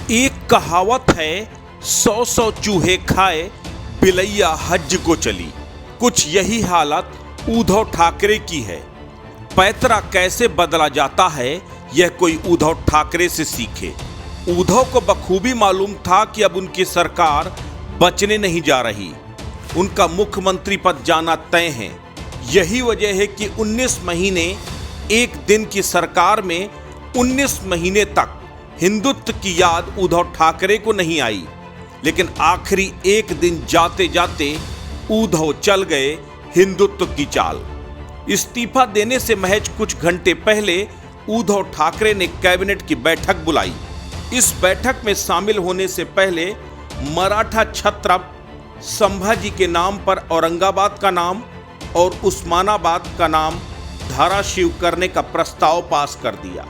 एक कहावत है, 100 चूहे खाए बिलैया हज को चली। कुछ यही हालत उद्धव ठाकरे की है। पैतरा कैसे बदला जाता है यह कोई उद्धव ठाकरे से सीखे। उद्धव को बखूबी मालूम था कि अब उनकी सरकार बचने नहीं जा रही, उनका मुख्यमंत्री पद जाना तय है। यही वजह है कि 19 महीने एक दिन की सरकार में 19 महीने तक हिंदुत्व की याद उद्धव ठाकरे को नहीं आई। लेकिन आखिरी एक दिन जाते जाते उद्धव चल गए हिंदुत्व की चाल। इस्तीफा देने से महज कुछ घंटे पहले उद्धव ठाकरे ने कैबिनेट की बैठक बुलाई। इस बैठक में शामिल होने से पहले मराठा छत्रप संभाजी के नाम पर औरंगाबाद का नाम और उस्मानाबाद का नाम धाराशिव करने का प्रस्ताव पास कर दिया,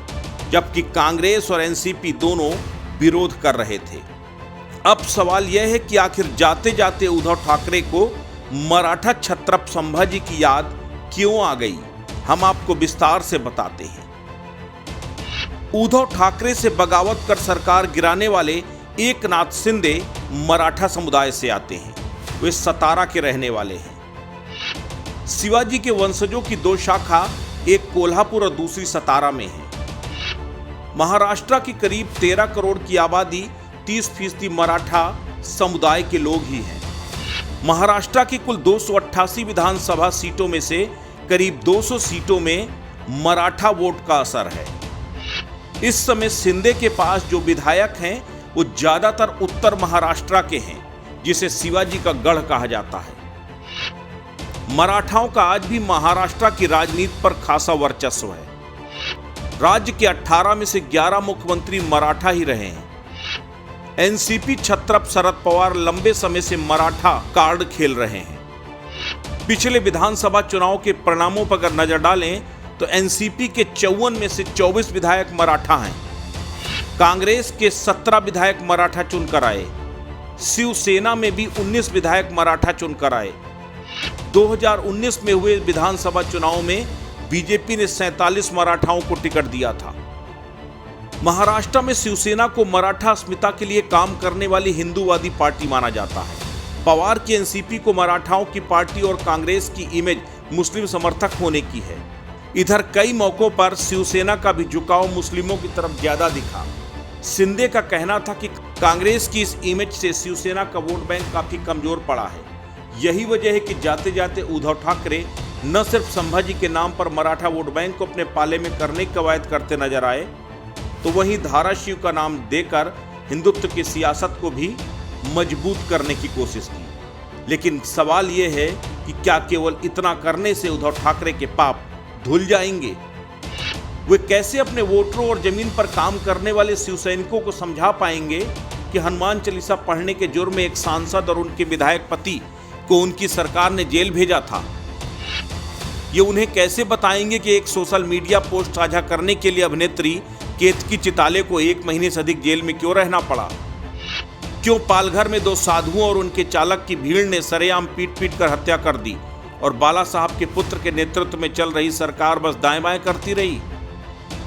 जबकि कांग्रेस और एनसीपी दोनों विरोध कर रहे थे। अब सवाल यह है कि आखिर जाते जाते उद्धव ठाकरे को मराठा छत्रप संभाजी की याद क्यों आ गई, हम आपको विस्तार से बताते हैं। उद्धव ठाकरे से बगावत कर सरकार गिराने वाले एकनाथ शिंदे मराठा समुदाय से आते हैं। वे सतारा के रहने वाले हैं। शिवाजी के वंशजों की दो शाखा, एक कोल्हापुर और दूसरी सतारा में है। महाराष्ट्र की करीब 13 करोड़ की आबादी 30% मराठा समुदाय के लोग ही हैं। महाराष्ट्र की कुल 288 विधानसभा सीटों में से करीब 200 सीटों में मराठा वोट का असर है। इस समय शिंदे के पास जो विधायक हैं वो ज्यादातर उत्तर महाराष्ट्र के हैं, जिसे शिवाजी का गढ़ कहा जाता है। मराठाओं का आज भी महाराष्ट्र की राजनीति पर खासा वर्चस्व है। राज्य के 18 में से 11 मुख्यमंत्री मराठा ही रहे हैं। एनसीपी छत्रप शरद पवार लंबे समय से मराठा कार्ड खेल रहे हैं। पिछले विधानसभा चुनाव के परिणामों पर अगर नजर डालें तो एनसीपी के 54 में से 24 विधायक मराठा हैं। कांग्रेस के 17 विधायक मराठा चुनकर आए। शिवसेना में भी 19 विधायक मराठा चुनकर आए। 2019 में हुए विधानसभा चुनाव में बीजेपी ने 47 मराठाओं को टिकट दिया था। महाराष्ट्र में शिवसेना को मराठा अस्मिता के लिए काम करने वाली हिंदूवादी पार्टी माना जाता है। पवार की एनसीपी को मराठाओं की पार्टी और कांग्रेस की इमेज मुस्लिम समर्थक होने की है। इधर कई मौकों पर शिवसेना का भी झुकाव मुस्लिमों की तरफ ज्यादा दिखा। शिंदे का कहना था कि कांग्रेस की इस इमेज से शिवसेना का वोट बैंक काफी कमजोर पड़ा है। यही वजह है कि जाते जाते उद्धव ठाकरे न सिर्फ संभाजी के नाम पर मराठा वोट बैंक को अपने पाले में करने की कवायद करते नजर आए, तो वहीं धाराशिव का नाम देकर हिंदुत्व की सियासत को भी मजबूत करने की कोशिश की। लेकिन सवाल यह है कि क्या केवल इतना करने से उद्धव ठाकरे के पाप धुल जाएंगे? वे कैसे अपने वोटरों और जमीन पर काम करने वाले शिवसैनिकों को समझा पाएंगे कि हनुमान चालीसा पढ़ने के जुर्म में एक सांसद और उनके विधायक पति को उनकी सरकार ने जेल भेजा था? ये उन्हें कैसे बताएंगे कि एक सोशल मीडिया पोस्ट साझा करने के लिए अभिनेत्री केतकी चिताले को 1 महीने से अधिक जेल में क्यों रहना पड़ा? क्यों पालघर में 2 साधुओं और उनके चालक की भीड़ ने सरेआम पीट कर हत्या कर दी और बाला साहब के पुत्र के नेतृत्व में चल रही सरकार बस दाएं बाएं करती रही?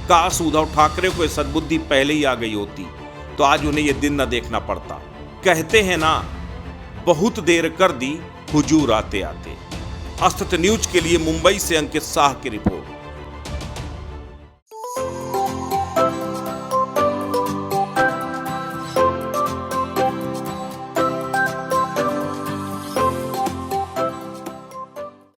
काश उद्धव ठाकरे को सद्बुद्धि पहले ही आ गई होती तो आज उन्हें यह दिन न देखना पड़ता। कहते हैं ना, बहुत देर कर दी हुजूर आते आते। अस्तित्व न्यूज के लिए मुंबई से अंकित शाह की रिपोर्ट।